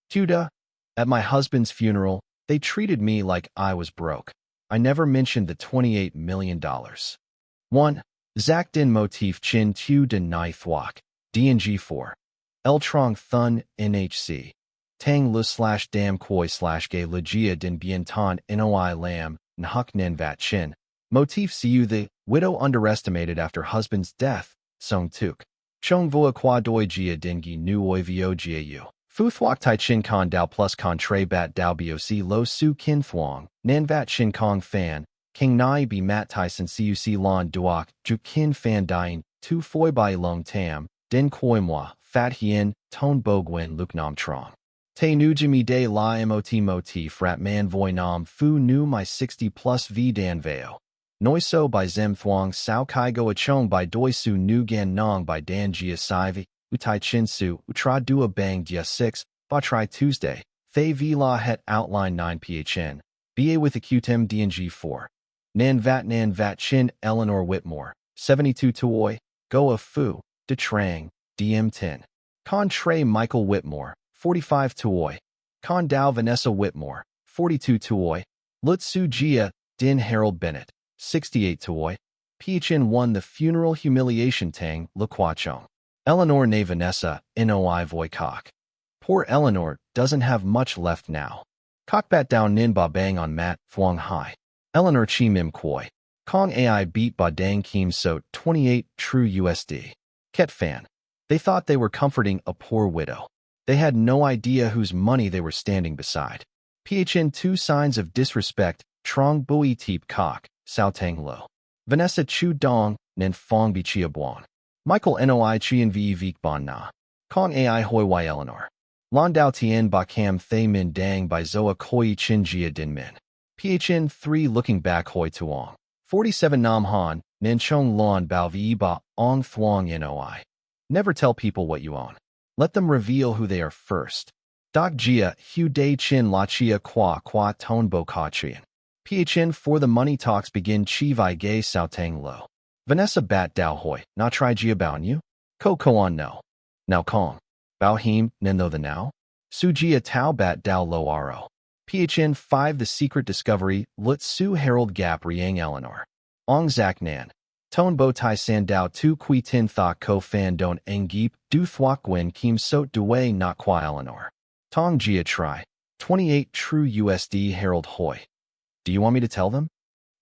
Judah, at my husband's funeral, they treated me like I was broke. I never mentioned the $28 million. 1. Zach Din Motif Chin Tu Den Nai Thwak, DNG 4. El Trong Thun, NHC. Tang Lu / Dam Koi / Gay Legia Din Bien Ton Noi Lam, Nhuk Nen Vat Chin. Motif Siu the widow underestimated after husband's death, Song Tuk. Chong Voa Kwa Doi Jia Dingi Nu Oi Vio Jiu. Fu Thuok Tai Chin Con Dao plus Contre Bat Dao Boc Lo Su Kin Thuong, Nan Vat Chin Kong Fan, King Nai Bi Mat Tyson Cuc Lon Duok, Ju Kin Fan Dien, Tu Foi Bai Long Tam, Din Koi Moi, Fat Hien, Ton Bo Gwen Luke Nam Trong. Te Nu Jimmy De La Mot Motif Rat Man Voi Nam Fu Nu My 60 plus V Dan Veo. Noiso by Zem Thuong Sao Kai Go Achong by Doi Su Nu Gan Nong by Dan Jia Saivi, Utai Chin Su, Utra Dua Bang Dia 6, Ba Tri Tuesday, Thay V La Het Outline 9 PHN, BA with Acutem DNG 4. Nan Vat Chin Eleanor Whitmore, 72 Tuoi, Goa Fu, De Trang, DM 10. Con Trey Michael Whitmore, 45 Tuoi. Con Dao Vanessa Whitmore, 42 Tuoi. Lut Su Jia, Din Harold Bennett, 68 Tuoi. Piachin won the funeral humiliation tang, Le Quachong. Eleanor Ne Vanessa, Noi Voi Kok. Poor Eleanor doesn't have much left now. Kokbat Dao Nin Ba Bang on Mat, Thuong Hai. Eleanor Chi Mim Koi. Kong AI beat Ba Dang Kim Sot, 28 True USD. Ket Fan. They thought they were comforting a poor widow. They had no idea whose money they were standing beside. PHN 2 signs of disrespect, Trong Bui Teep Kok, Sao Tang Lo. Vanessa Chu Dong, Nen Fong Bi Chia Buon. Michael Noi Chien Ve Vik Bon Na. Kong Ai Hoi Y Eleanor. Landao Tien Ba Cam Thay Min Dang by Zoa Koi Chin Jia Din Min. PHN 3 looking back Hoi Tuong. 47 Nam Han, Nen Chong Lon Bao Vi Ba Ong Thuong Noi. Never tell people what you own. Let them reveal who they are first. Doc Jia, Hu Dei Chin La Chia Kwa Ton Bo Ka Chien. PHN 4 the money talks begin Chi Vai Gay Sao Tang Lo. Vanessa Bat Dao Hoi, Na Tri Jia Bao Nyu? Ko Koan No. Now Kong. Bao Him, Nendo the Now? Su Jia Tao Bat Dao Lo Aro. PHN 5 the secret discovery, Lut Su Harold Gap Riang Eleanor. Ong Zak Nan. Ton Bo Tai San Dao Tu Kui Tin Tha Ko Fan Don Engip, Du Thuok Gwen Kim Sot Due Not Qua Eleanor. Tong Jia Tri. 28 True USD Harold Hoi. Do you want me to tell them?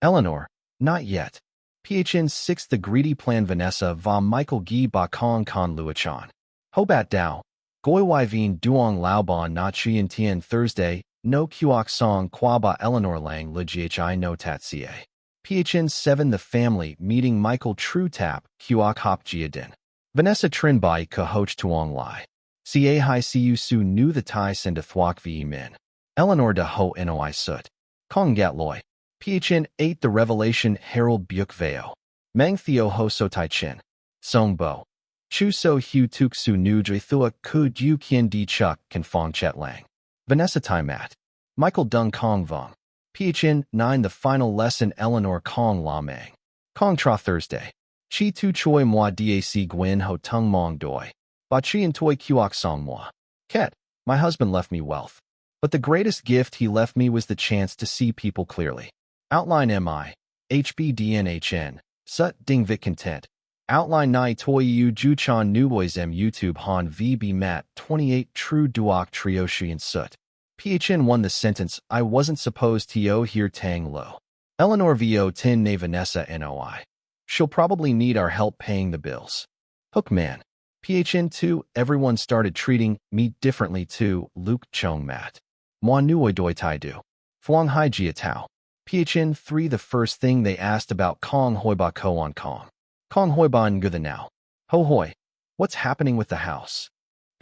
Eleanor. Not yet. PHN 6 the greedy plan Vanessa Va Michael Gi Ba Kong Con Luachan. Hobat Dao. Goi Wai Vien Duong Lao Ban Na Chien Tien Thursday, No Kuok Song Qua Ba Eleanor Lang Le Ghi No Tat Ca. PHN 7 the family meeting Michael True Tap, Kuok Hop Jia Din. Vanessa Trin Bai Ka Hoch Tuong Lai. Ca Hai Siu Su Nu the Tai Send a Thuok Vi Min. Eleanor de Ho Noi Sut. Kong Gat Loi. PHN 8 the revelation Harold Byuk Veo. Mang Theo Ho So Tai Chin. Song Bo. Chu So Hu Tuk Su Nu Jui Thua Ku Ju Kien Di Chuk Kan Fong Chet Lang. Vanessa Tai Mat. Michael Dung Kong Vong. PHN 9 the final lesson Eleanor Kong La Mang. Kong Tra Thursday. Chi Tu Choi Moi Dac Gwen Ho Tung Mong Doi. Ba Chi and Toi Kuok Song Moi. Ket, my husband left me wealth. But the greatest gift he left me was the chance to see people clearly. Outline MI. HBDNHN. Sut Ding Vit Content. Outline Nai Toi Yu Ju Chan Nu Boys M YouTube Han VB Mat 28 True Duok Trioshi and Sut. PHN 1 the sentence I wasn't supposed to hear Tang Lo. Eleanor Vo Tin Ne Vanessa Noi. She'll probably need our help paying the bills. Hookman. PHN 2 everyone started treating me differently too. Luke Chong Mat. Moi Nuoi Doi Tai Du. Thuong Hai Jia Tao. PHN 3 the first thing they asked about Kong Hoi Ba Ko on Kong. Kong Hoi Ba Ngu the Now. Ho Hoi. What's happening with the house?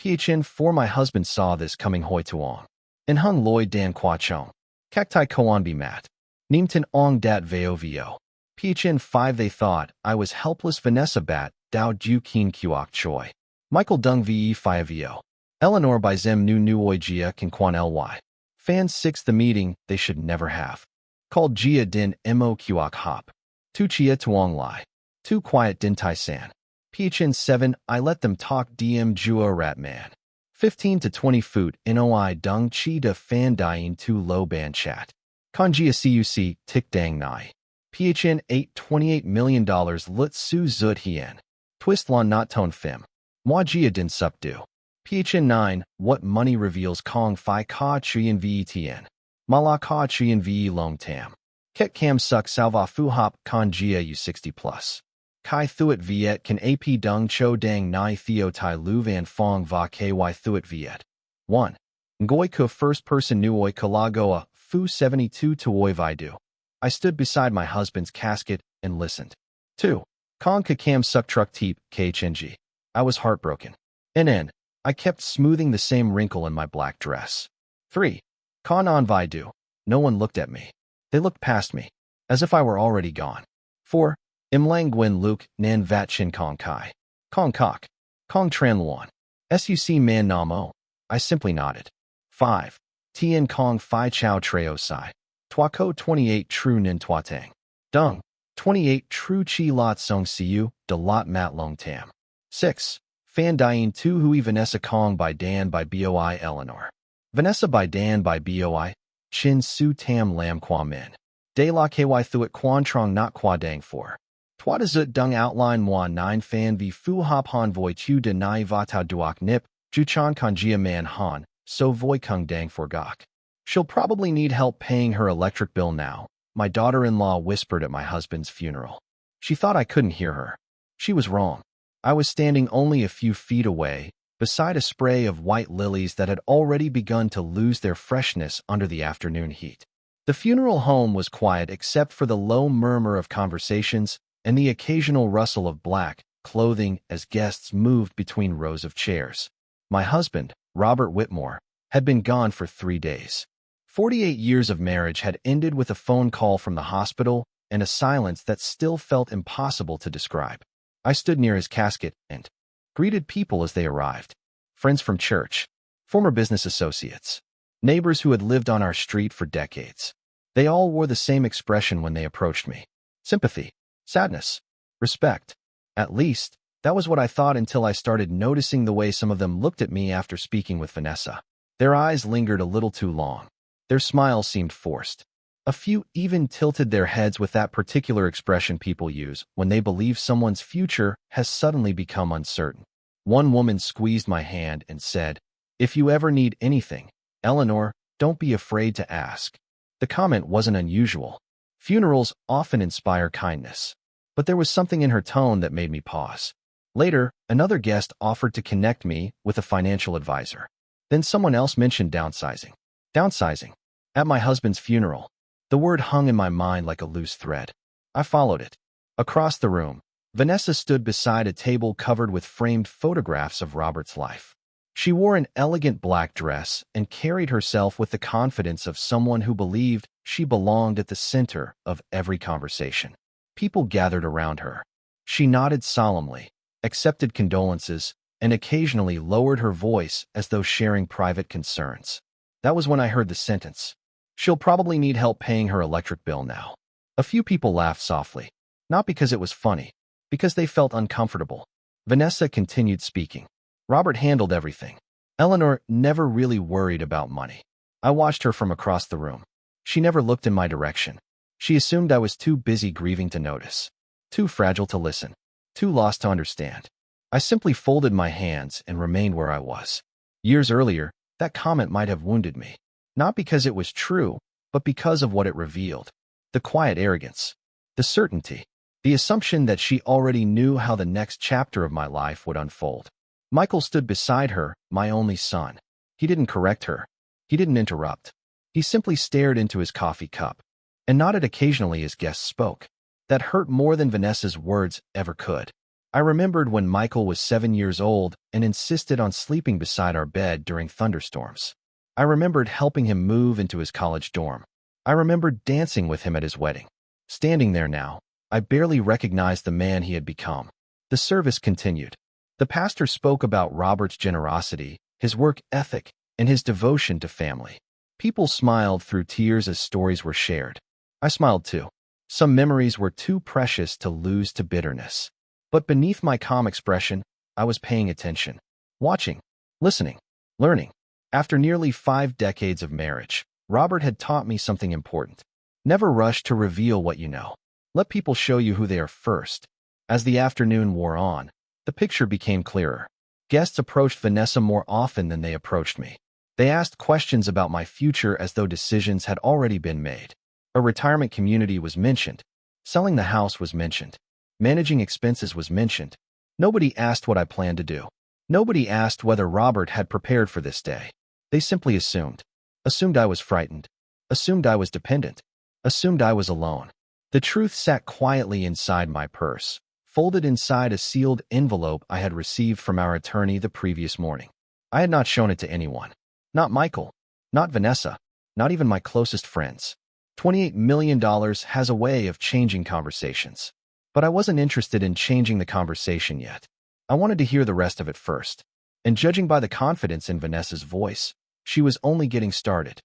PHN 4 my husband saw this coming Hoi Tuong. And Hung Loi Dan Kwa Chong. Cacti Koan Bi Mat. Nimton Ong Dat Veo Vio. PHN 5 they thought I was helpless Vanessa Bat, Dao Ju Keen Kuok Choi. Michael Dung Ve Phia Vio. Eleanor by Zem Nu Nuoi Jia Kan Kwan Ly. Fan 6 the meeting they should never have. Called Jia Din Mo Kuok Hop. Tu Chia Tuong Lai. Too quiet Din Tai San. PHN 7 I let them talk DM Jua Rat Man. 15 to 20 foot NOI dung chi de fan dying to low band chat. Kanjia cuc tik dang nai. PHN $28 million lut su zut hien. Twist lon not tone fim. Moi jia din sup do. PHN 9, what money reveals Kong Phi Ka Chuyen Vetn. Mala Ka Chuyen Ve Long Tam. Ket Cam Suk Salva Fu Hop Kan Jia U60 Plus. Kai Thuet Viet Can AP Dung Cho Dang Nai Theo Tai Lu Van Fong Va Ky Thuet Viet. 1. Ngoi Ku First Person Nuoi Kalagoa Fu 72 Tuoi Vidu. I stood beside my husband's casket and listened. 2. Kong Ka Cam Suk Truck Teep KHNG. I was heartbroken. NN. I kept smoothing the same wrinkle in my black dress. 3. Kon on Vidu. No one looked at me. They looked past me, as if I were already gone. 4. Imlang Nguyen Luke Nan Vat Chin Kong Kai. Kong Kok. Kong Tran Luan. SUC Man Nam O. I simply nodded. 5. Tien Kong Phi Chao Treo Sai. Tuako 28 True Nin Tuatang. Dung. 28 True Chi Lot Song Siu De Lot Mat Long Tam. 6. Fan Dien 2 Hui Vanessa Kong by Dan by Boi Eleanor. Vanessa by Dan by Boi. Chin Su Tam Lam Kwa Min. De La Ky Thuet Quan Trong Not Kwa Dang 4. Twada Zut Dung Outline Moi 9 Fan V Fu Hop Han Voi Tu De Nai Vatao Duok Nip. Juchan Kanjia Man Han. So Voi Kung Dang For Gok. She'll probably need help paying her electric bill now, my daughter-in-law whispered at my husband's funeral. She thought I couldn't hear her. She was wrong. I was standing only a few feet away, beside a spray of white lilies that had already begun to lose their freshness under the afternoon heat. The funeral home was quiet except for the low murmur of conversations and the occasional rustle of black clothing as guests moved between rows of chairs. My husband, Robert Whitmore, had been gone for 3 days. 48 years of marriage had ended with a phone call from the hospital and a silence that still felt impossible to describe. I stood near his casket and greeted people as they arrived. Friends from church, former business associates, neighbors who had lived on our street for decades. They all wore the same expression when they approached me. Sympathy, sadness, respect. At least, that was what I thought until I started noticing the way some of them looked at me after speaking with Vanessa. Their eyes lingered a little too long. Their smiles seemed forced. A few even tilted their heads with that particular expression people use when they believe someone's future has suddenly become uncertain. One woman squeezed my hand and said, "If you ever need anything, Eleanor, don't be afraid to ask." The comment wasn't unusual. Funerals often inspire kindness. But there was something in her tone that made me pause. Later, another guest offered to connect me with a financial advisor. Then someone else mentioned downsizing. Downsizing. At my husband's funeral. The word hung in my mind like a loose thread. I followed it. Across the room, Vanessa stood beside a table covered with framed photographs of Robert's life. She wore an elegant black dress and carried herself with the confidence of someone who believed she belonged at the center of every conversation. People gathered around her. She nodded solemnly, accepted condolences, and occasionally lowered her voice as though sharing private concerns. That was when I heard the sentence, "She'll probably need help paying her electric bill now." A few people laughed softly, not because it was funny, because they felt uncomfortable. Vanessa continued speaking. Robert handled everything. Eleanor never really worried about money. I watched her from across the room. She never looked in my direction. She assumed I was too busy grieving to notice, too fragile to listen, too lost to understand. I simply folded my hands and remained where I was. Years earlier, that comment might have wounded me. Not because it was true, but because of what it revealed. The quiet arrogance, the certainty, the assumption that she already knew how the next chapter of my life would unfold. Michael stood beside her, my only son. He didn't correct her. He didn't interrupt. He simply stared into his coffee cup and nodded occasionally as guests spoke. That hurt more than Vanessa's words ever could. I remembered when Michael was 7 years old and insisted on sleeping beside our bed during thunderstorms. I remembered helping him move into his college dorm. I remembered dancing with him at his wedding. Standing there now, I barely recognized the man he had become. The service continued. The pastor spoke about Robert's generosity, his work ethic, and his devotion to family. People smiled through tears as stories were shared. I smiled too. Some memories were too precious to lose to bitterness. But beneath my calm expression, I was paying attention. Watching. Listening. Learning. After nearly 5 decades of marriage, Robert had taught me something important. Never rush to reveal what you know. Let people show you who they are first. As the afternoon wore on, the picture became clearer. Guests approached Vanessa more often than they approached me. They asked questions about my future as though decisions had already been made. A retirement community was mentioned. Selling the house was mentioned. Managing expenses was mentioned. Nobody asked what I planned to do. Nobody asked whether Robert had prepared for this day. They simply assumed. Assumed I was frightened. Assumed I was dependent. Assumed I was alone. The truth sat quietly inside my purse, folded inside a sealed envelope I had received from our attorney the previous morning. I had not shown it to anyone. Not Michael. Not Vanessa. Not even my closest friends. $28 million has a way of changing conversations. But I wasn't interested in changing the conversation yet. I wanted to hear the rest of it first. And judging by the confidence in Vanessa's voice, she was only getting started.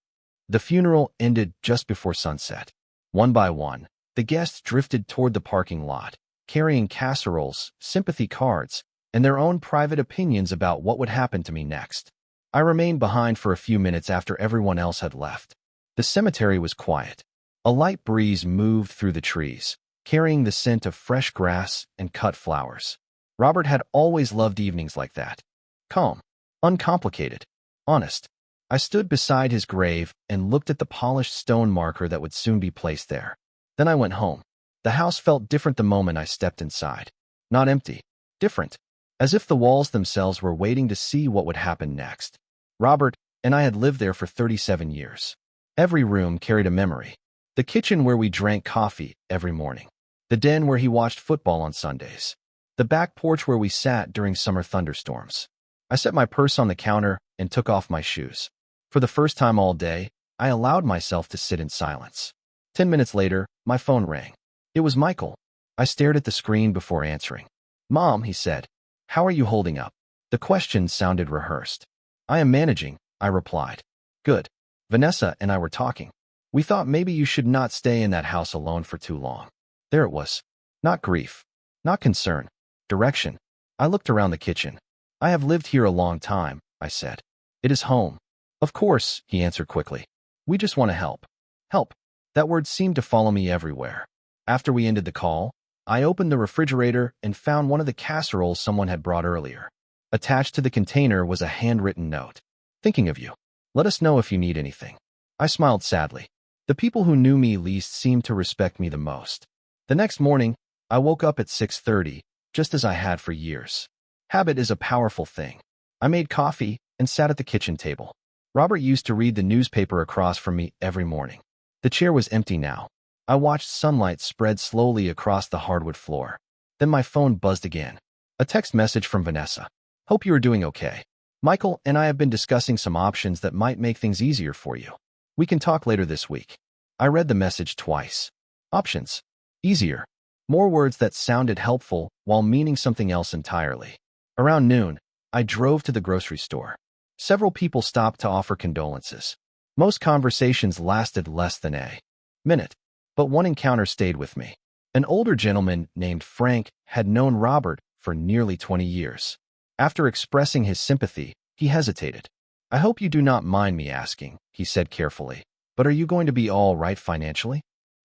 The funeral ended just before sunset. One by one, the guests drifted toward the parking lot, carrying casseroles, sympathy cards, and their own private opinions about what would happen to me next. I remained behind for a few minutes after everyone else had left. The cemetery was quiet. A light breeze moved through the trees, carrying the scent of fresh grass and cut flowers. Robert had always loved evenings like that. Calm, uncomplicated, honest. I stood beside his grave and looked at the polished stone marker that would soon be placed there. Then I went home. The house felt different the moment I stepped inside. Not empty. Different. As if the walls themselves were waiting to see what would happen next. Robert and I had lived there for 37 years. Every room carried a memory. The kitchen where we drank coffee every morning. The den where he watched football on Sundays. The back porch where we sat during summer thunderstorms. I set my purse on the counter and took off my shoes. For the first time all day, I allowed myself to sit in silence. 10 minutes later, my phone rang. It was Michael. I stared at the screen before answering. "Mom," he said, "how are you holding up?" The question sounded rehearsed. "I am managing," I replied. "Good. Vanessa and I were talking. We thought maybe you should not stay in that house alone for too long." There it was. Not grief. Not concern. Direction. I looked around the kitchen. "I have lived here a long time," I said. "It is home." "Of course," he answered quickly. "We just want to help." Help. That word seemed to follow me everywhere. After we ended the call, I opened the refrigerator and found one of the casseroles someone had brought earlier. Attached to the container was a handwritten note. "Thinking of you. Let us know if you need anything." I smiled sadly. The people who knew me least seemed to respect me the most. The next morning, I woke up at 6:30, just as I had for years. Habit is a powerful thing. I made coffee and sat at the kitchen table. Robert used to read the newspaper across from me every morning. The chair was empty now. I watched sunlight spread slowly across the hardwood floor. Then my phone buzzed again. A text message from Vanessa. "Hope you are doing okay. Michael and I have been discussing some options that might make things easier for you. We can talk later this week." I read the message twice. Options. Easier. More words that sounded helpful while meaning something else entirely. Around noon, I drove to the grocery store. Several people stopped to offer condolences. Most conversations lasted less than a minute, but one encounter stayed with me. An older gentleman named Frank had known Robert for nearly 20 years. After expressing his sympathy, he hesitated. "I hope you do not mind me asking," he said carefully, "but are you going to be all right financially?"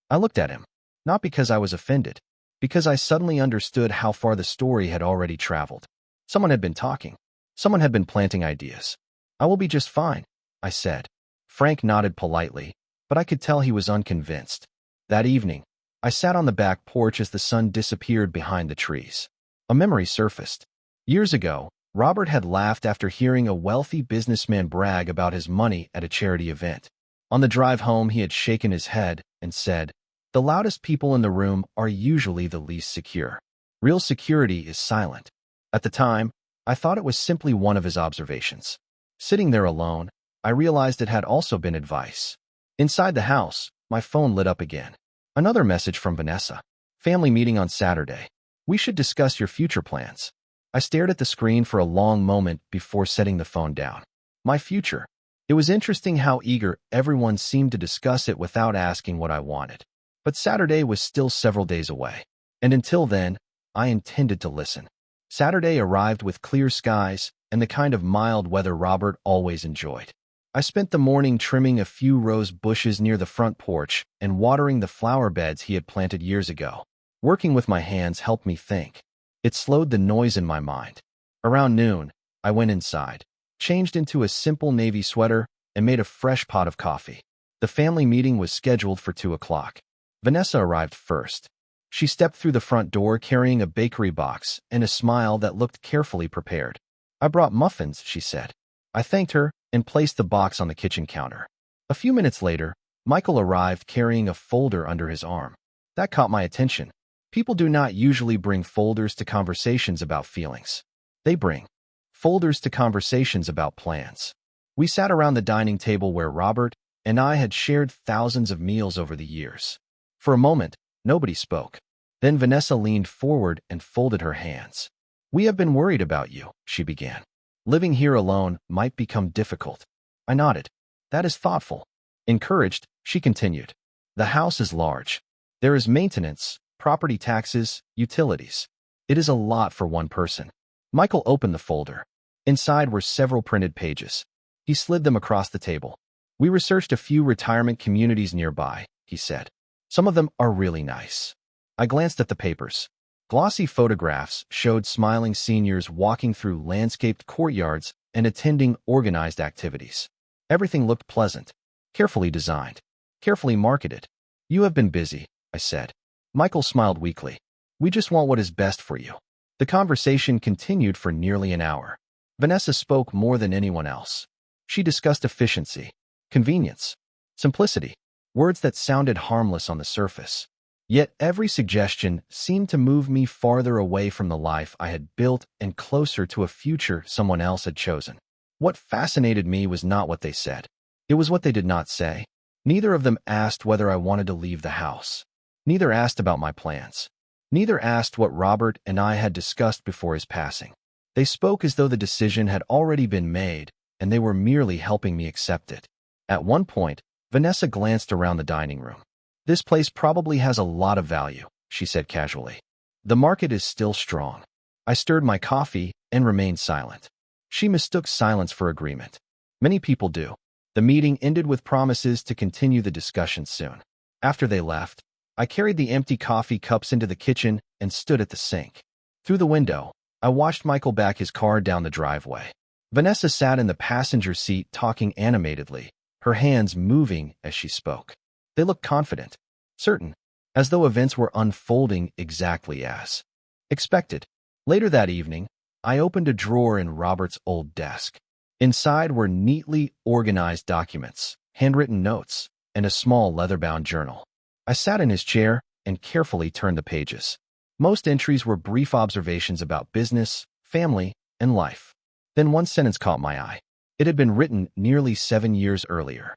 I looked at him, not because I was offended, because I suddenly understood how far the story had already traveled. Someone had been talking. Someone had been planting ideas. "I will be just fine," I said. Frank nodded politely, but I could tell he was unconvinced. That evening, I sat on the back porch as the sun disappeared behind the trees. A memory surfaced. Years ago, Robert had laughed after hearing a wealthy businessman brag about his money at a charity event. On the drive home, he had shaken his head and said, "The loudest people in the room are usually the least secure. Real security is silent." At the time, I thought it was simply one of his observations. Sitting there alone, I realized it had also been advice. Inside the house, my phone lit up again. Another message from Vanessa. "Family meeting on Saturday. We should discuss your future plans." I stared at the screen for a long moment before setting the phone down. My future. It was interesting how eager everyone seemed to discuss it without asking what I wanted. But Saturday was still several days away. And until then, I intended to listen. Saturday arrived with clear skies and the kind of mild weather Robert always enjoyed. I spent the morning trimming a few rose bushes near the front porch and watering the flower beds he had planted years ago. Working with my hands helped me think. It slowed the noise in my mind. Around noon, I went inside, changed into a simple navy sweater, and made a fresh pot of coffee. The family meeting was scheduled for 2 o'clock. Vanessa arrived first. She stepped through the front door carrying a bakery box and a smile that looked carefully prepared. "I brought muffins," she said. I thanked her and placed the box on the kitchen counter. A few minutes later, Michael arrived carrying a folder under his arm. That caught my attention. People do not usually bring folders to conversations about feelings. They bring folders to conversations about plans. We sat around the dining table where Robert and I had shared thousands of meals over the years. For a moment, nobody spoke. Then Vanessa leaned forward and folded her hands. "We have been worried about you," she began. "Living here alone might become difficult." I nodded. "That is thoughtful." Encouraged, she continued. "The house is large. There is maintenance, property taxes, utilities. It is a lot for one person." Michael opened the folder. Inside were several printed pages. He slid them across the table. "We researched a few retirement communities nearby," he said. "Some of them are really nice." I glanced at the papers. Glossy photographs showed smiling seniors walking through landscaped courtyards and attending organized activities. Everything looked pleasant, carefully designed, carefully marketed. "You have been busy," I said. Michael smiled weakly. "We just want what is best for you." The conversation continued for nearly an hour. Vanessa spoke more than anyone else. She discussed efficiency, convenience, simplicity, words that sounded harmless on the surface. Yet every suggestion seemed to move me farther away from the life I had built and closer to a future someone else had chosen. What fascinated me was not what they said. It was what they did not say. Neither of them asked whether I wanted to leave the house. Neither asked about my plans. Neither asked what Robert and I had discussed before his passing. They spoke as though the decision had already been made, and they were merely helping me accept it. At one point, Vanessa glanced around the dining room. "This place probably has a lot of value," she said casually. "The market is still strong." I stirred my coffee and remained silent. She mistook silence for agreement. Many people do. The meeting ended with promises to continue the discussion soon. After they left, I carried the empty coffee cups into the kitchen and stood at the sink. Through the window, I watched Michael back his car down the driveway. Vanessa sat in the passenger seat talking animatedly, her hands moving as she spoke. They looked confident, certain, as though events were unfolding exactly as expected. Later that evening, I opened a drawer in Robert's old desk. Inside were neatly organized documents, handwritten notes, and a small leather-bound journal. I sat in his chair and carefully turned the pages. Most entries were brief observations about business, family, and life. Then one sentence caught my eye. It had been written nearly 7 years earlier.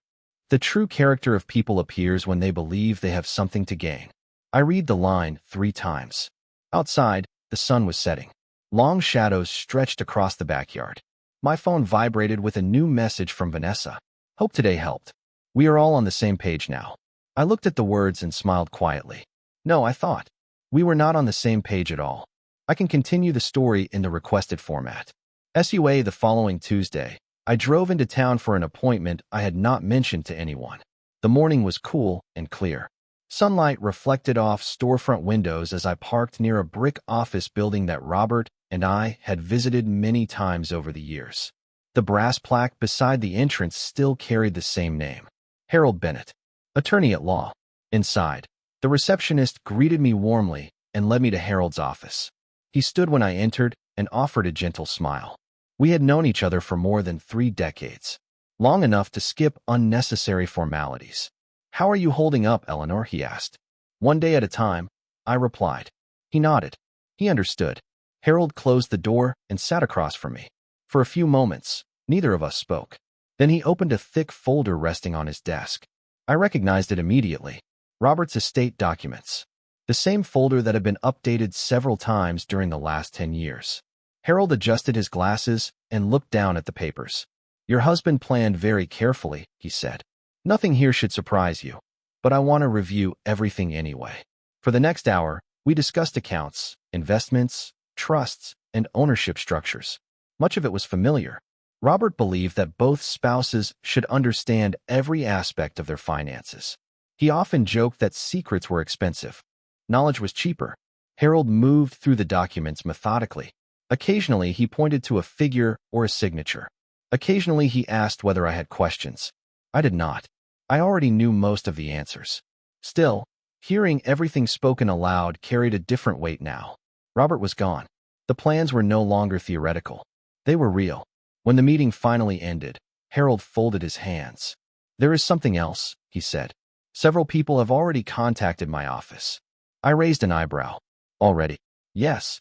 "The true character of people appears when they believe they have something to gain." I read the line 3 times. Outside, the sun was setting. Long shadows stretched across the backyard. My phone vibrated with a new message from Vanessa. "Hope today helped. We are all on the same page now." I looked at the words and smiled quietly. No, I thought. We were not on the same page at all. I can continue the story in the requested format. SUA the following Tuesday, I drove into town for an appointment I had not mentioned to anyone. The morning was cool and clear. Sunlight reflected off storefront windows as I parked near a brick office building that Robert and I had visited many times over the years. The brass plaque beside the entrance still carried the same name, Harold Bennett, attorney at law. Inside, the receptionist greeted me warmly and led me to Harold's office. He stood when I entered and offered a gentle smile. We had known each other for more than 3 decades, long enough to skip unnecessary formalities. "How are you holding up, Eleanor?" he asked. "One day at a time," I replied. He nodded. He understood. Harold closed the door and sat across from me. For a few moments, neither of us spoke. Then he opened a thick folder resting on his desk. I recognized it immediately. Robert's estate documents. The same folder that had been updated several times during the last 10 years. Harold adjusted his glasses and looked down at the papers. "Your husband planned very carefully," he said. "Nothing here should surprise you, but I want to review everything anyway." For the next hour, we discussed accounts, investments, trusts, and ownership structures. Much of it was familiar. Robert believed that both spouses should understand every aspect of their finances. He often joked that secrets were expensive. Knowledge was cheaper. Harold moved through the documents methodically. Occasionally, he pointed to a figure or a signature. Occasionally, he asked whether I had questions. I did not. I already knew most of the answers. Still, hearing everything spoken aloud carried a different weight now. Robert was gone. The plans were no longer theoretical. They were real. When the meeting finally ended, Harold folded his hands. "There is something else," he said. "Several people have already contacted my office." I raised an eyebrow. "Already?" "Yes."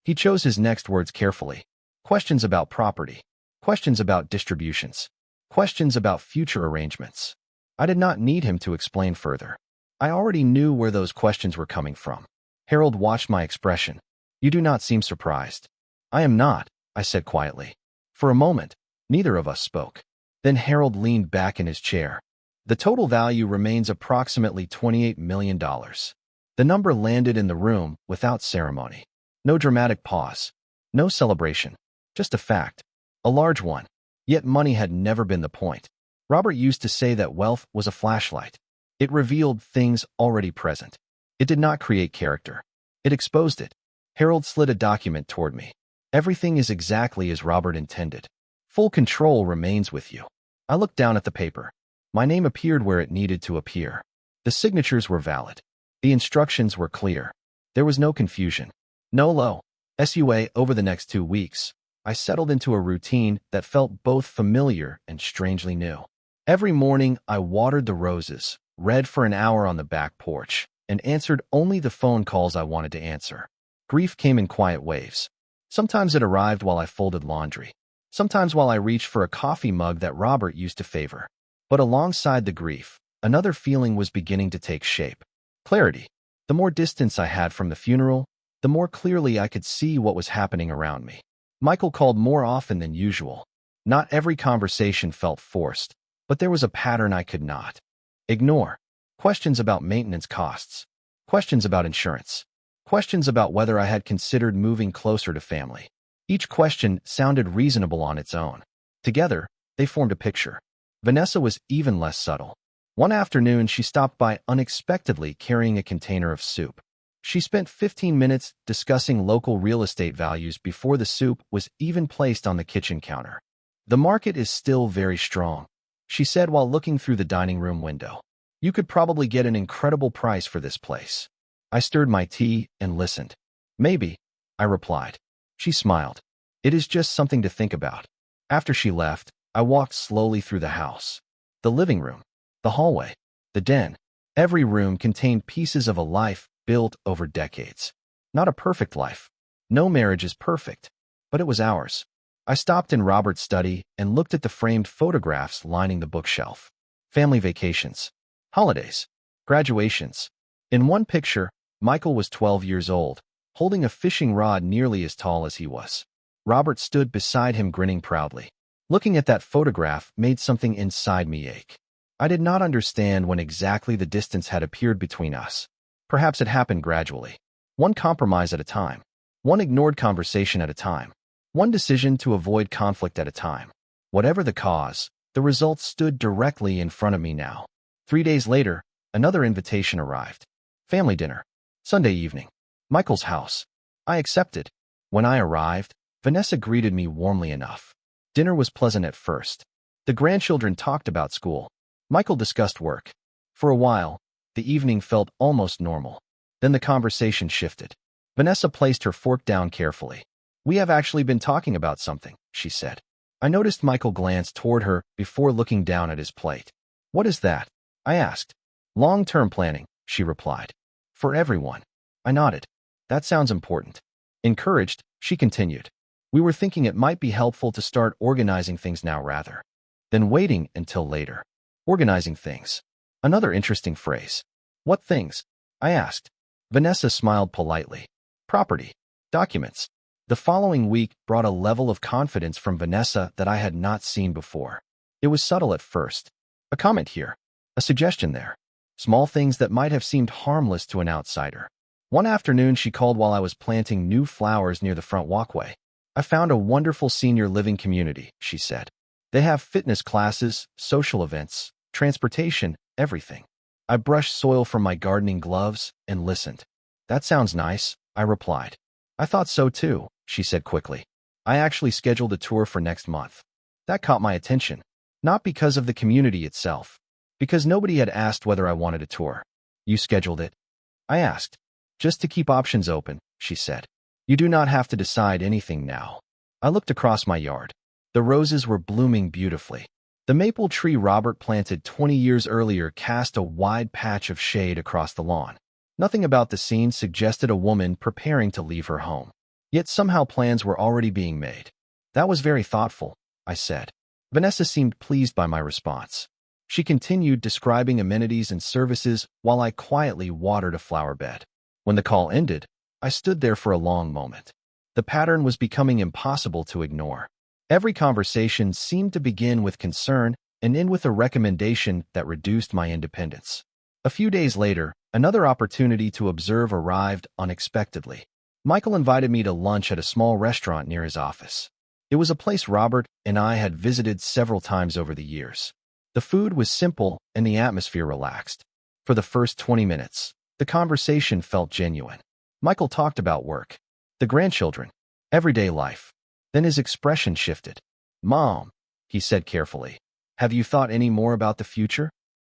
He chose his next words carefully. "Questions about property. Questions about distributions. Questions about future arrangements." I did not need him to explain further. I already knew where those questions were coming from. Harold watched my expression. "You do not seem surprised." "I am not," I said quietly. For a moment, neither of us spoke. Then Harold leaned back in his chair. "The total value remains approximately $28 million. The number landed in the room without ceremony. No dramatic pause. No celebration. Just a fact. A large one. Yet money had never been the point. Robert used to say that wealth was a flashlight. It revealed things already present. It did not create character. It exposed it. Harold slid a document toward me. "Everything is exactly as Robert intended. Full control remains with you." I looked down at the paper. My name appeared where it needed to appear. The signatures were valid. The instructions were clear. There was no confusion. No low. SUA. Over the next 2 weeks, I settled into a routine that felt both familiar and strangely new. Every morning, I watered the roses, read for an hour on the back porch, and answered only the phone calls I wanted to answer. Grief came in quiet waves. Sometimes it arrived while I folded laundry. Sometimes while I reached for a coffee mug that Robert used to favor. But alongside the grief, another feeling was beginning to take shape. Clarity. The more distance I had from the funeral, the more clearly I could see what was happening around me. Michael called more often than usual. Not every conversation felt forced, but there was a pattern I could not ignore. Questions about maintenance costs. Questions about insurance. Questions about whether I had considered moving closer to family. Each question sounded reasonable on its own. Together, they formed a picture. Vanessa was even less subtle. One afternoon, she stopped by unexpectedly carrying a container of soup. She spent 15 minutes discussing local real estate values before the soup was even placed on the kitchen counter. "The market is still very strong," she said while looking through the dining room window. "You could probably get an incredible price for this place." I stirred my tea and listened. "Maybe," I replied. She smiled. "It is just something to think about." After she left, I walked slowly through the house. The living room, the hallway, the den. Every room contained pieces of a life built over decades. Not a perfect life. No marriage is perfect, but it was ours. I stopped in Robert's study and looked at the framed photographs lining the bookshelf. Family vacations, holidays, graduations. In one picture, Michael was 12 years old, holding a fishing rod nearly as tall as he was. Robert stood beside him grinning proudly. Looking at that photograph made something inside me ache. I did not understand when exactly the distance had appeared between us. Perhaps it happened gradually. One compromise at a time. One ignored conversation at a time. One decision to avoid conflict at a time. Whatever the cause, the result stood directly in front of me now. 3 days later, another invitation arrived. Family dinner. Sunday evening. Michael's house. I accepted. When I arrived, Vanessa greeted me warmly enough. Dinner was pleasant at first. The grandchildren talked about school. Michael discussed work. For a while, the evening felt almost normal. Then the conversation shifted. Vanessa placed her fork down carefully. "We have actually been talking about something," she said. I noticed Michael glance toward her before looking down at his plate. "What is that?" I asked. "Long-term planning," she replied. "For everyone." I nodded. "That sounds important." Encouraged, she continued. "We were thinking it might be helpful to start organizing things now rather than waiting until later." Organizing things. Another interesting phrase. "What things?" I asked. Vanessa smiled politely. "Property. Documents." The following week brought a level of confidence from Vanessa that I had not seen before. It was subtle at first. A comment here. A suggestion there. Small things that might have seemed harmless to an outsider. One afternoon she called while I was planting new flowers near the front walkway. I found a wonderful senior living community, she said. They have fitness classes, social events, transportation, everything. I brushed soil from my gardening gloves and listened. That sounds nice, I replied. I thought so too, she said quickly. I actually scheduled a tour for next month. That caught my attention, not because of the community itself, because nobody had asked whether I wanted a tour. You scheduled it? I asked. Just to keep options open, she said. You do not have to decide anything now. I looked across my yard. The roses were blooming beautifully. The maple tree Robert planted 20 years earlier cast a wide patch of shade across the lawn. Nothing about the scene suggested a woman preparing to leave her home. Yet somehow plans were already being made. That was very thoughtful, I said. Vanessa seemed pleased by my response. She continued describing amenities and services while I quietly watered a flower bed. When the call ended, I stood there for a long moment. The pattern was becoming impossible to ignore. Every conversation seemed to begin with concern and end with a recommendation that reduced my independence. A few days later, another opportunity to observe arrived unexpectedly. Michael invited me to lunch at a small restaurant near his office. It was a place Robert and I had visited several times over the years. The food was simple and the atmosphere relaxed. For the first 20 minutes, the conversation felt genuine. Michael talked about work, the grandchildren, everyday life. Then his expression shifted. Mom, he said carefully, have you thought any more about the future?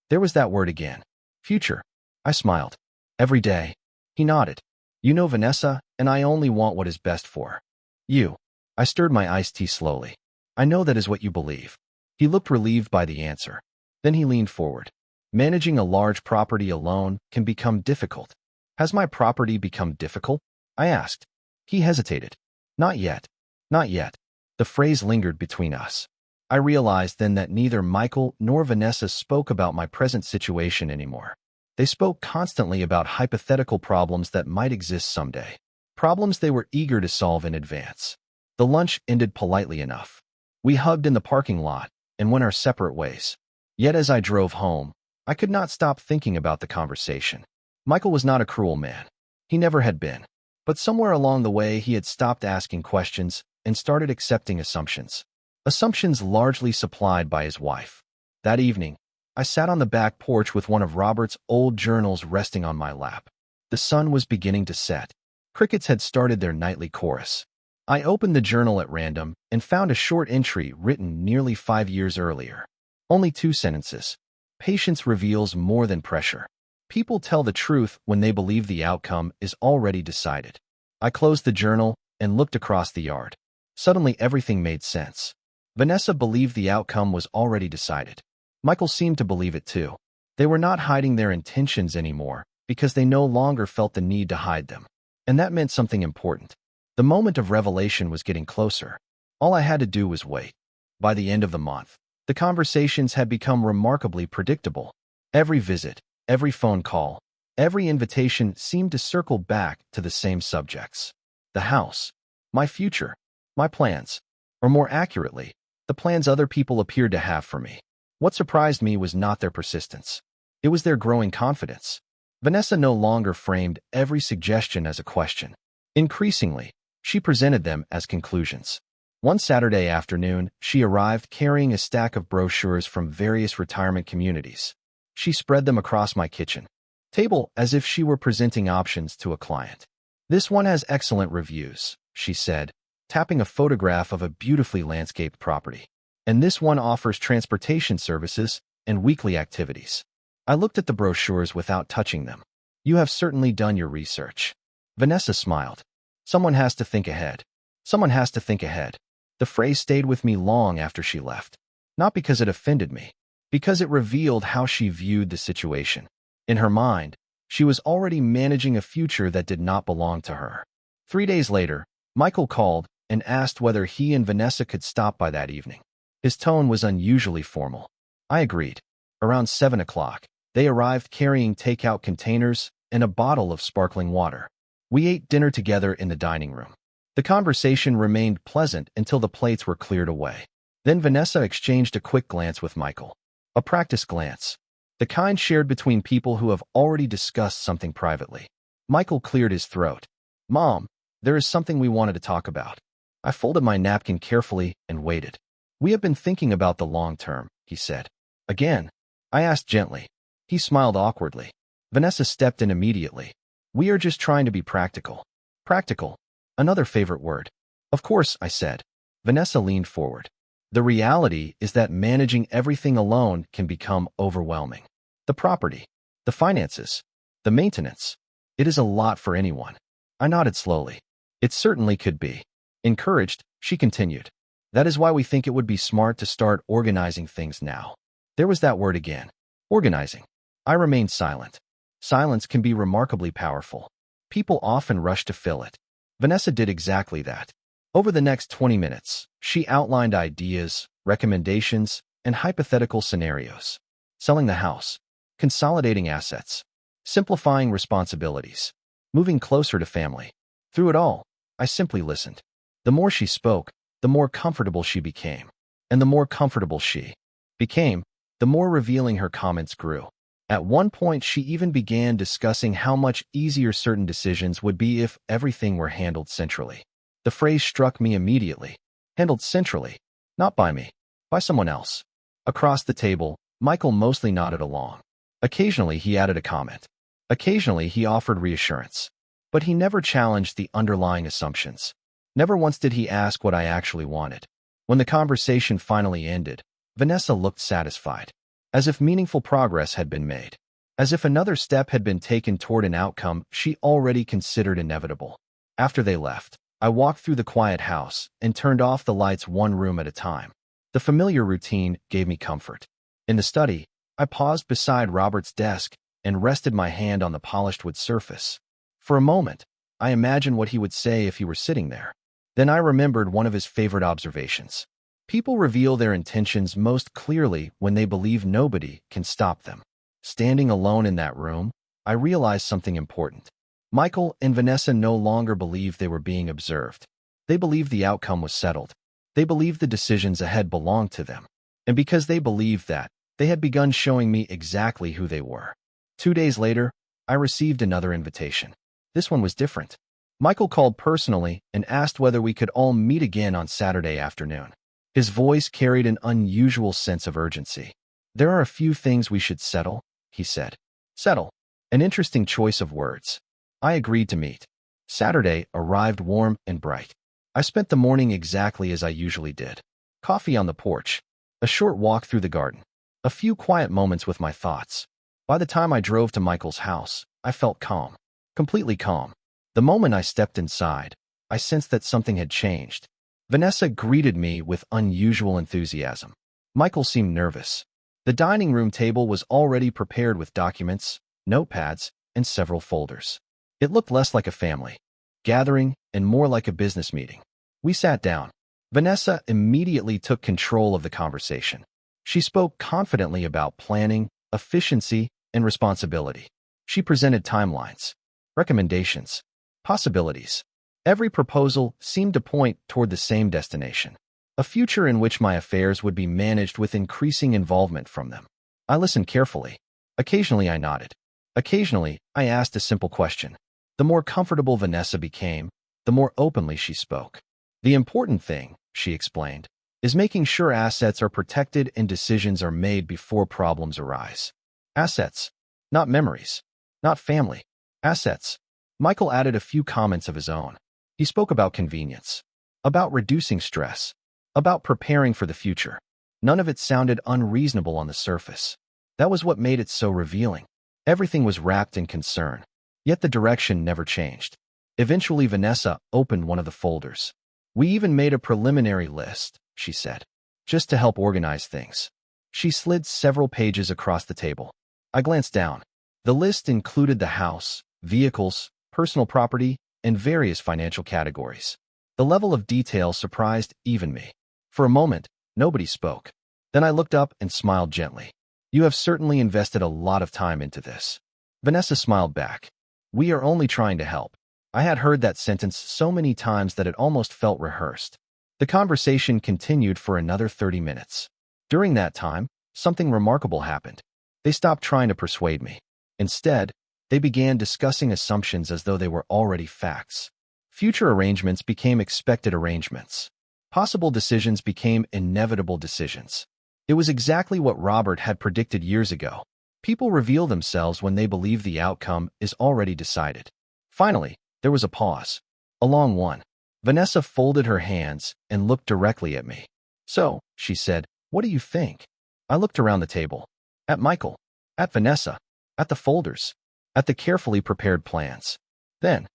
There was that word again. Future. I smiled. Every day. He nodded. You know, Vanessa, and I only want what is best for you. I stirred my iced tea slowly. I know that is what you believe. He looked relieved by the answer. Then he leaned forward. Managing a large property alone can become difficult. Has my property become difficult? I asked. He hesitated. Not yet. Not yet. The phrase lingered between us. I realized then that neither Michael nor Vanessa spoke about my present situation anymore. They spoke constantly about hypothetical problems that might exist someday. Problems they were eager to solve in advance. The lunch ended politely enough. We hugged in the parking lot and went our separate ways. Yet as I drove home, I could not stop thinking about the conversation. Michael was not a cruel man. He never had been. But somewhere along the way, he had stopped asking questions and started accepting assumptions. Assumptions largely supplied by his wife. That evening, I sat on the back porch with one of Robert's old journals resting on my lap. The sun was beginning to set. Crickets had started their nightly chorus. I opened the journal at random and found a short entry written nearly 5 years earlier. Only 2 sentences. Patience reveals more than pressure. People tell the truth when they believe the outcome is already decided. I closed the journal and looked across the yard. Suddenly everything made sense. Vanessa believed the outcome was already decided. Michael seemed to believe it too. They were not hiding their intentions anymore because they no longer felt the need to hide them. And that meant something important. The moment of revelation was getting closer. All I had to do was wait. By the end of the month, the conversations had become remarkably predictable. Every visit, every phone call, every invitation seemed to circle back to the same subjects. The house, my future, my plans, or more accurately, the plans other people appeared to have for me. What surprised me was not their persistence. It was their growing confidence. Vanessa no longer framed every suggestion as a question. Increasingly, she presented them as conclusions. One Saturday afternoon, she arrived carrying a stack of brochures from various retirement communities. She spread them across my kitchen table as if she were presenting options to a client. This one has excellent reviews, she said, tapping a photograph of a beautifully landscaped property. And this one offers transportation services and weekly activities. I looked at the brochures without touching them. You have certainly done your research. Vanessa smiled. Someone has to think ahead. Someone has to think ahead. The phrase stayed with me long after she left. Not because it offended me, because it revealed how she viewed the situation. In her mind, she was already managing a future that did not belong to her. 3 days later, Michael called and asked whether he and Vanessa could stop by that evening. His tone was unusually formal. I agreed. Around 7 o'clock, they arrived carrying takeout containers and a bottle of sparkling water. We ate dinner together in the dining room. The conversation remained pleasant until the plates were cleared away. Then Vanessa exchanged a quick glance with Michael. A practice glance. The kind shared between people who have already discussed something privately. Michael cleared his throat. Mom, there is something we wanted to talk about. I folded my napkin carefully and waited. We have been thinking about the long term, he said. Again, I asked gently. He smiled awkwardly. Vanessa stepped in immediately. We are just trying to be practical. Practical. Another favorite word. Of course, I said. Vanessa leaned forward. The reality is that managing everything alone can become overwhelming. The property, the finances, the maintenance. It is a lot for anyone. I nodded slowly. It certainly could be. Encouraged, she continued. That is why we think it would be smart to start organizing things now. There was that word again. Organizing. I remained silent. Silence can be remarkably powerful. People often rush to fill it. Vanessa did exactly that. Over the next 20 minutes, she outlined ideas, recommendations, and hypothetical scenarios. Selling the house, consolidating assets, simplifying responsibilities, moving closer to family. Through it all, I simply listened. The more she spoke, the more comfortable she became. And the more comfortable she became, the more revealing her comments grew. At one point, she even began discussing how much easier certain decisions would be if everything were handled centrally. The phrase struck me immediately. Handled centrally. Not by me. By someone else. Across the table, Michael mostly nodded along. Occasionally, he added a comment. Occasionally, he offered reassurance. But he never challenged the underlying assumptions. Never once did he ask what I actually wanted. When the conversation finally ended, Vanessa looked satisfied. As if meaningful progress had been made. As if another step had been taken toward an outcome she already considered inevitable. After they left, I walked through the quiet house and turned off the lights one room at a time. The familiar routine gave me comfort. In the study, I paused beside Robert's desk and rested my hand on the polished wood surface. For a moment, I imagined what he would say if he were sitting there. Then I remembered one of his favorite observations. People reveal their intentions most clearly when they believe nobody can stop them. Standing alone in that room, I realized something important. Michael and Vanessa no longer believed they were being observed. They believed the outcome was settled. They believed the decisions ahead belonged to them. And because they believed that, they had begun showing me exactly who they were. 2 days later, I received another invitation. This one was different. Michael called personally and asked whether we could all meet again on Saturday afternoon. His voice carried an unusual sense of urgency. There are a few things we should settle, he said. Settle. An interesting choice of words. I agreed to meet. Saturday arrived warm and bright. I spent the morning exactly as I usually did. Coffee on the porch. A short walk through the garden. A few quiet moments with my thoughts. By the time I drove to Michael's house, I felt calm. Completely calm. The moment I stepped inside, I sensed that something had changed. Vanessa greeted me with unusual enthusiasm. Michael seemed nervous. The dining room table was already prepared with documents, notepads, and several folders. It looked less like a family gathering and more like a business meeting. We sat down. Vanessa immediately took control of the conversation. She spoke confidently about planning, efficiency, and responsibility. She presented timelines, recommendations, possibilities. Every proposal seemed to point toward the same destination, a future in which my affairs would be managed with increasing involvement from them. I listened carefully. Occasionally I nodded. Occasionally I asked a simple question. The more comfortable Vanessa became, the more openly she spoke. The important thing, she explained, is making sure assets are protected and decisions are made before problems arise. Assets, not memories, not family. Assets. Michael added a few comments of his own. He spoke about convenience, about reducing stress, about preparing for the future. None of it sounded unreasonable on the surface. That was what made it so revealing. Everything was wrapped in concern, yet the direction never changed. Eventually, Vanessa opened one of the folders. We even made a preliminary list, she said, just to help organize things. She slid several pages across the table. I glanced down. The list included the house, vehicles, personal property, and various financial categories. The level of detail surprised even me. For a moment, nobody spoke. Then I looked up and smiled gently. You have certainly invested a lot of time into this. Vanessa smiled back. We are only trying to help. I had heard that sentence so many times that it almost felt rehearsed. The conversation continued for another 30 minutes. During that time, something remarkable happened. They stopped trying to persuade me. Instead, they began discussing assumptions as though they were already facts. Future arrangements became expected arrangements. Possible decisions became inevitable decisions. It was exactly what Robert had predicted years ago. People reveal themselves when they believe the outcome is already decided. Finally, there was a pause. A long one. Vanessa folded her hands and looked directly at me. "So," she said, "what do you think?" I looked around the table. At Michael. At Vanessa. At the folders. At the carefully prepared plans. Then,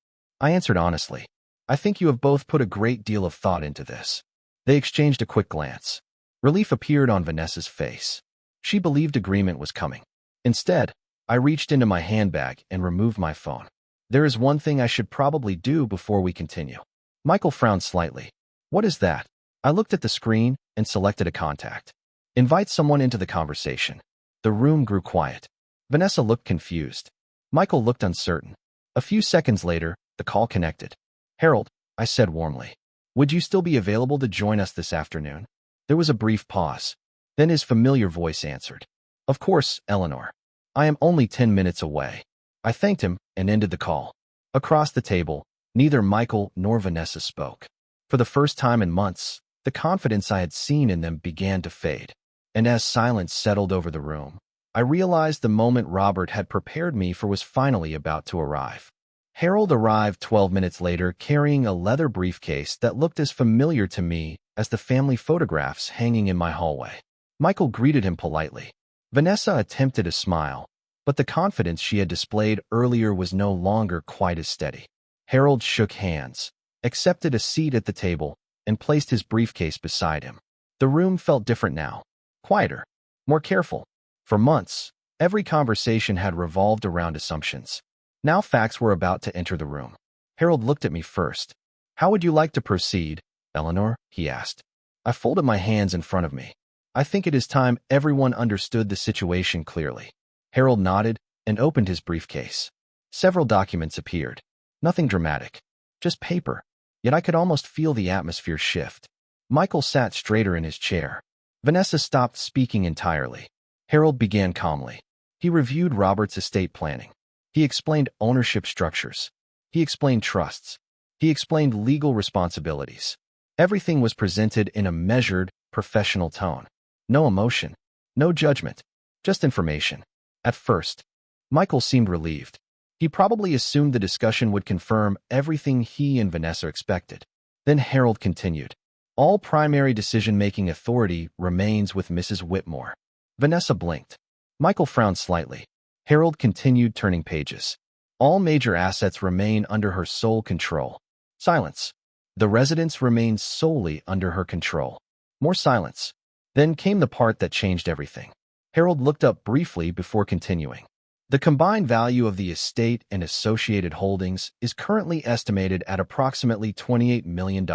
I answered honestly, "I think you have both put a great deal of thought into this." They exchanged a quick glance. Relief appeared on Vanessa's face. She believed agreement was coming. Instead, I reached into my handbag and removed my phone. "There is one thing I should probably do before we continue." Michael frowned slightly. "What is that?" I looked at the screen and selected a contact. "Invite someone into the conversation." The room grew quiet. Vanessa looked confused. Michael looked uncertain. A few seconds later, the call connected. "Harold," I said warmly, "would you still be available to join us this afternoon?" There was a brief pause. Then his familiar voice answered. "Of course, Eleanor. I am only 10 minutes away." I thanked him and ended the call. Across the table, neither Michael nor Vanessa spoke. For the first time in months, the confidence I had seen in them began to fade. And as silence settled over the room, I realized the moment Robert had prepared me for was finally about to arrive. Harold arrived 12 minutes later carrying a leather briefcase that looked as familiar to me as the family photographs hanging in my hallway. Michael greeted him politely. Vanessa attempted a smile, but the confidence she had displayed earlier was no longer quite as steady. Harold shook hands, accepted a seat at the table, and placed his briefcase beside him. The room felt different now. Quieter. More careful. For months, every conversation had revolved around assumptions. Now facts were about to enter the room. Harold looked at me first. "How would you like to proceed, Eleanor?" he asked. I folded my hands in front of me. "I think it is time everyone understood the situation clearly." Harold nodded and opened his briefcase. Several documents appeared. Nothing dramatic. Just paper. Yet I could almost feel the atmosphere shift. Michael sat straighter in his chair. Vanessa stopped speaking entirely. Harold began calmly. He reviewed Robert's estate planning. He explained ownership structures. He explained trusts. He explained legal responsibilities. Everything was presented in a measured, professional tone. No emotion. No judgment. Just information. At first, Michael seemed relieved. He probably assumed the discussion would confirm everything he and Vanessa expected. Then Harold continued. "All primary decision-making authority remains with Mrs. Whitmore." Vanessa blinked. Michael frowned slightly. Harold continued turning pages. "All major assets remain under her sole control." Silence. "The residence remains solely under her control." More silence. Then came the part that changed everything. Harold looked up briefly before continuing. "The combined value of the estate and associated holdings is currently estimated at approximately $28 million.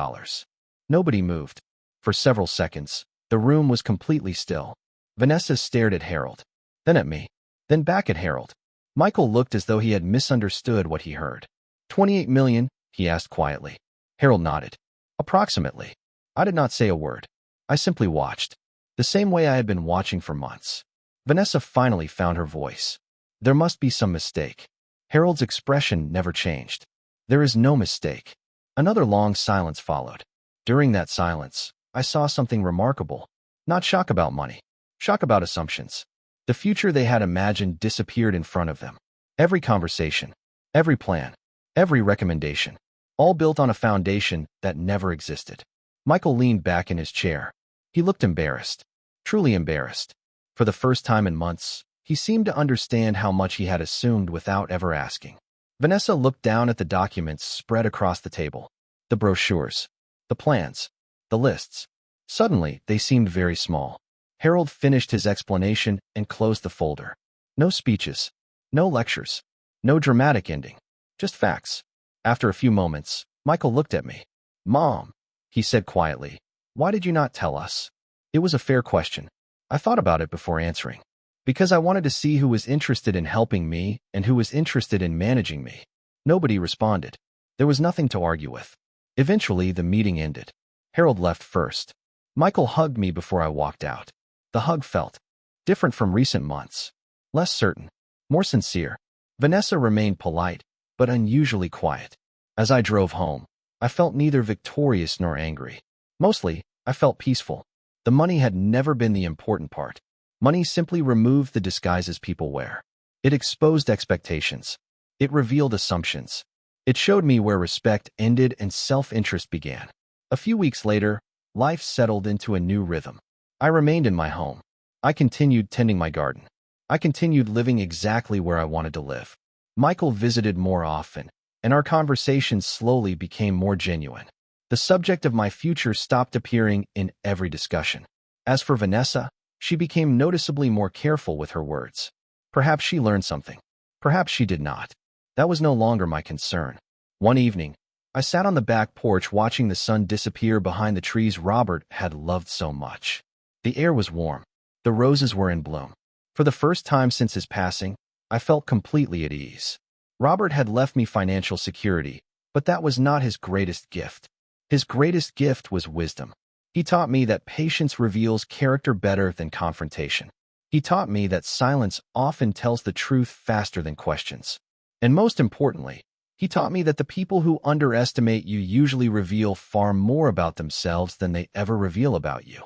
Nobody moved. For several seconds, the room was completely still. Vanessa stared at Harold, then at me, then back at Harold. Michael looked as though he had misunderstood what he heard. $28 million, he asked quietly. Harold nodded. Approximately. I did not say a word. I simply watched, the same way I had been watching for months. Vanessa finally found her voice. "There must be some mistake." Harold's expression never changed. "There is no mistake." Another long silence followed. During that silence, I saw something remarkable. Not shock about money. Shock about assumptions. The future they had imagined disappeared in front of them. Every conversation, every plan, every recommendation, all built on a foundation that never existed. Michael leaned back in his chair. He looked embarrassed. Truly embarrassed. For the first time in months, he seemed to understand how much he had assumed without ever asking. Vanessa looked down at the documents spread across the table. The brochures, the plans, the lists. Suddenly, they seemed very small. Harold finished his explanation and closed the folder. No speeches, no lectures, no dramatic ending, just facts. After a few moments, Michael looked at me. "Mom," he said quietly, "why did you not tell us?" It was a fair question. I thought about it before answering. Because I wanted to see who was interested in helping me and who was interested in managing me. Nobody responded. There was nothing to argue with. Eventually, the meeting ended. Harold left first. Michael hugged me before I walked out. The hug felt different from recent months. Less certain. More sincere. Vanessa remained polite, but unusually quiet. As I drove home, I felt neither victorious nor angry. Mostly, I felt peaceful. The money had never been the important part. Money simply removed the disguises people wear. It exposed expectations. It revealed assumptions. It showed me where respect ended and self-interest began. A few weeks later, life settled into a new rhythm. I remained in my home. I continued tending my garden. I continued living exactly where I wanted to live. Michael visited more often, and our conversations slowly became more genuine. The subject of my future stopped appearing in every discussion. As for Vanessa, she became noticeably more careful with her words. Perhaps she learned something. Perhaps she did not. That was no longer my concern. One evening, I sat on the back porch watching the sun disappear behind the trees Robert had loved so much. The air was warm. The roses were in bloom. For the first time since his passing, I felt completely at ease. Robert had left me financial security, but that was not his greatest gift. His greatest gift was wisdom. He taught me that patience reveals character better than confrontation. He taught me that silence often tells the truth faster than questions. And most importantly, he taught me that the people who underestimate you usually reveal far more about themselves than they ever reveal about you.